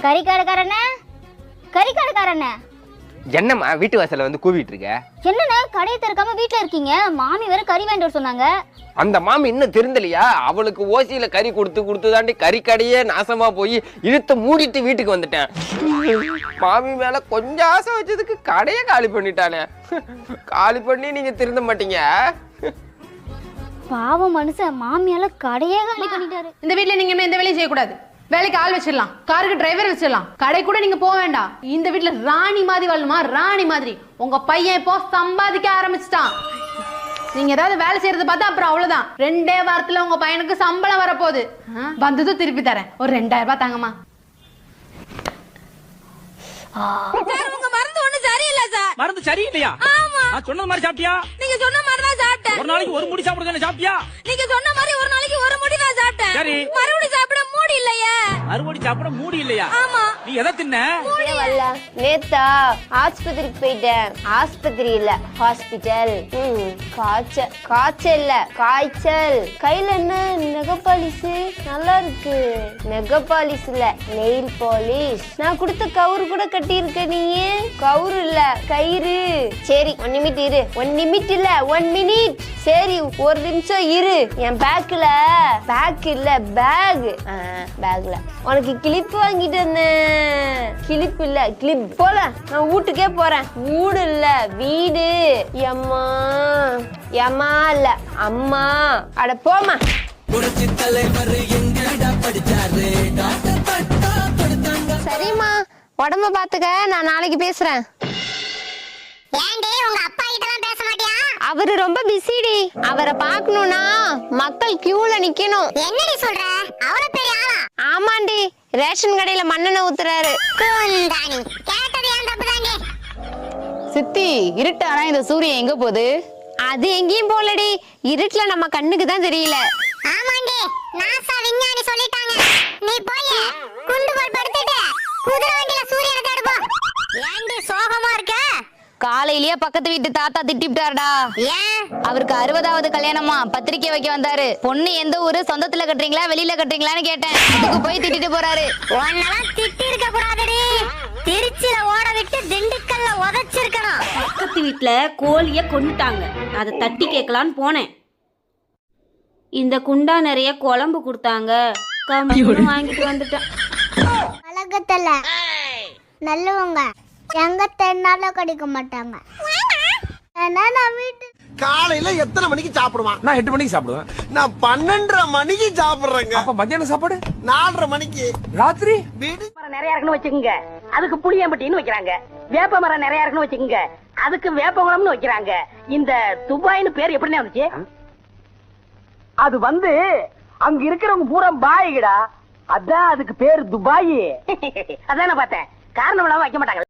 கறிக்கடைக்காரனே, கறிக்கடைக்காரனே, என்னம்மா வீட்டு வாசல்ல வந்து கூவிட்டு இருக்க? என்னண்ணே கடையை திறக்காம வீட்டுல இருக்கீங்க? மாமி வேற கறி வேண்டாம் சொன்னாங்க. அந்த மாமி இன்னும் திருந்தலையா? அவளுக்கு ஓசியில கறி கொடுத்து தாண்டி கறி கடையே நாசமா போய் இழுத்து மூடிட்டு வீட்டுக்கு வந்துட்டேன். மாமி மேல கொஞ்சம் ஆசை வச்சதுக்கு கடையை காலி பண்ணிட்டானே. காலி பண்ணி நீங்க திருந்த மாட்டீங்க. பாவம் மனுஷன், மாமியால கடையே காலி பண்ணிட்டாரு. இந்த வீட்ல நீங்க எந்த வேலையும் செய்யக்கூடாது. வேலைக்கு ஆள் வச்சிடலாம், காருக்கு டிரைவர் வச்சிடலாம், கடை கூட நீங்க போக வேண்டாம். இந்த வீட்ல ராணி மாதிரி வாழணுமா? ராணி மாதிரி. உங்க பையன் இப்போ சம்பாதிக்க ஆரம்பிச்சிட்டான். நீங்க ஏதாவது வேலை செய்யறது பார்த்தா அப்புறம் அவ்வளவுதான். 2 வாரத்துல உங்க பையனுக்கு சம்பளம் வரப்போகுது. வந்ததும் திருப்பி தரேன். ஒரு 2000 ரூபாய் தாங்கம்மா. உங்க மருந்து ஒண்ணு சரியில்லை சார். மருந்து சரியில்லையா? ஆமா. நான் சொன்ன மாதிரி சாப்பிட்டியா? நீங்க சொன்ன மாதிரி தான் சாப்பிட்டேன். ஒரு நாளைக்கு ஒரு முடி சாப்பிடுறது சாப்பிட்டியா? நீங்க சொன்ன மாதிரி ஒரு நாளைக்கு ஒரு முடி நான் சாப்பிட்டேன். சரி. மறுபடியும் சாப்பிட மூடி இல்லையே. மறுபடி சாப்பிட மூடி இல்லையா? ஆமா. நீ எதை தின்ன? நேத்தா ஆஸ்பத்திரிக்கு போயிட்டேன். ஆஸ்பத்திரி இல்ல, ஹாஸ்பிட்டல். காய்ச்சல் இல்ல, காய்ச்சல். கையில என்ன நெகபாலிஸ்? நல்லா இருக்கு. நெகபாலிஸ் இல்ல, நெயில் பாலிஷ். நான் கொடுத்த கவுரு கூட கட்டி இருக்க. நீ கவுரு இல்ல, கயிறு. சரி 1 நிமிட் இரு. 1 நிமிட் இல்ல, 1 மினிட். சரி 1 நிமிஷம் இரு. என் பேக்ல பேக்ல உனக்கு கிளிப் வாங்கிட்டு வந்தேன். கிளிப் இல்ல, கிளிப். போல நான் வீட்டுக்கே போறேன். வீடு இல்ல, வீடு. எம்மா இல்ல, அம்மா. அட போமா. சரிம்மா, உடம்ப பாத்துக்க. நான் நாளைக்கு பேசுறேன். அவரு ரொம்ப பிஸிடி. அவரை பாக்கணும்னா மக்கள் கியூல நிக்கணும். என்னடி சொல்ற? அவர பெரிய ஆளா? ஆமாண்டி, ரேஷன் கடையில மண்ணெண்ணெய் ஊத்துறாரு. குந்தாணி கேட்டது ஏன் தப்புதாண்டி? சித்தி, இருட்டானா இந்த சூரியன் எங்க போகுது? அது எங்கேயும் போலடி. இருட்டுல நம்ம கண்ணுக்கு தான் தெரியல. ஆமாண்டி, நாசா விஞ்ஞானி சொல்லிட்டாங்க. நீ போய் குண்டுகோல் படுத்துட்டு குதிரை வண்டியில சூரியனை தேடுப்போம். ஏண்டி சோகமா இருக்க? காலையிலேயே பக்கத்து வீட்டு தாத்தா திட்டிவிட்டாருடா. ஏன்? அவருக்கு 60வது கல்யாணமா, பத்திரிக்கை வைக்க வந்தாரு. பொண்ணு எந்த ஊரு, சொந்தத்துல கட்டுறீங்களா வெளியில கட்டுறீங்களான்னு கேட்டேன். அதுக்கு போய் திட்டிட்டு போறாரு. உன்னெல்லாம் திட்டி இருக்க கூடாதுடி. திருச்சியில ஓட விட்டு திண்டுக்கல்ல உதைச்சிருக்கணும். பக்கத்து வீட்டுல கோழிய கொண்டுட்டாங்க. அதை தட்டி கேட்கலான்னு போனேன். இந்த குண்டா நிறைய குழம்பு கொடுத்தாங்க. கம்முன்னு வாங்கிட்டு வந்துட்டேன். உலகத்துல நல்லவங்க எங்க தென்னாலும் கிடைக்க மாட்டாங்க. ஏன்னா நான் வீட்டு காலையில எத்தனை மணிக்கு சாப்பிடுவான்? நான் 8 மணிக்கு சாப்பிடுவேன். நான் 12:30 மணிக்கு சாப்பிடுறேங்க. அப்ப மத்தியான சாப்பாடு 4:30 மணிக்கு. ராத்திரி வீடு நிறைய இருக்குன்னு வச்சுக்கோங்க, அதுக்கு புளியம்பட்டின்னு வைக்கிறாங்க. வேப்ப மரம் நிறைய இருக்குன்னு வச்சுக்கோங்க, அதுக்கு வேப்பகுளம்னு வைக்கிறாங்க. இந்த துபாய்னு பேர் எப்படின்னு வந்துச்சு? அது அங்க இருக்கிறவங்க பூரா பாய்கடா, அதான் அதுக்கு பேரு துபாய். அதான் பார்த்தேன். காரணம் இல்லாம வைக்க மாட்டாங்க.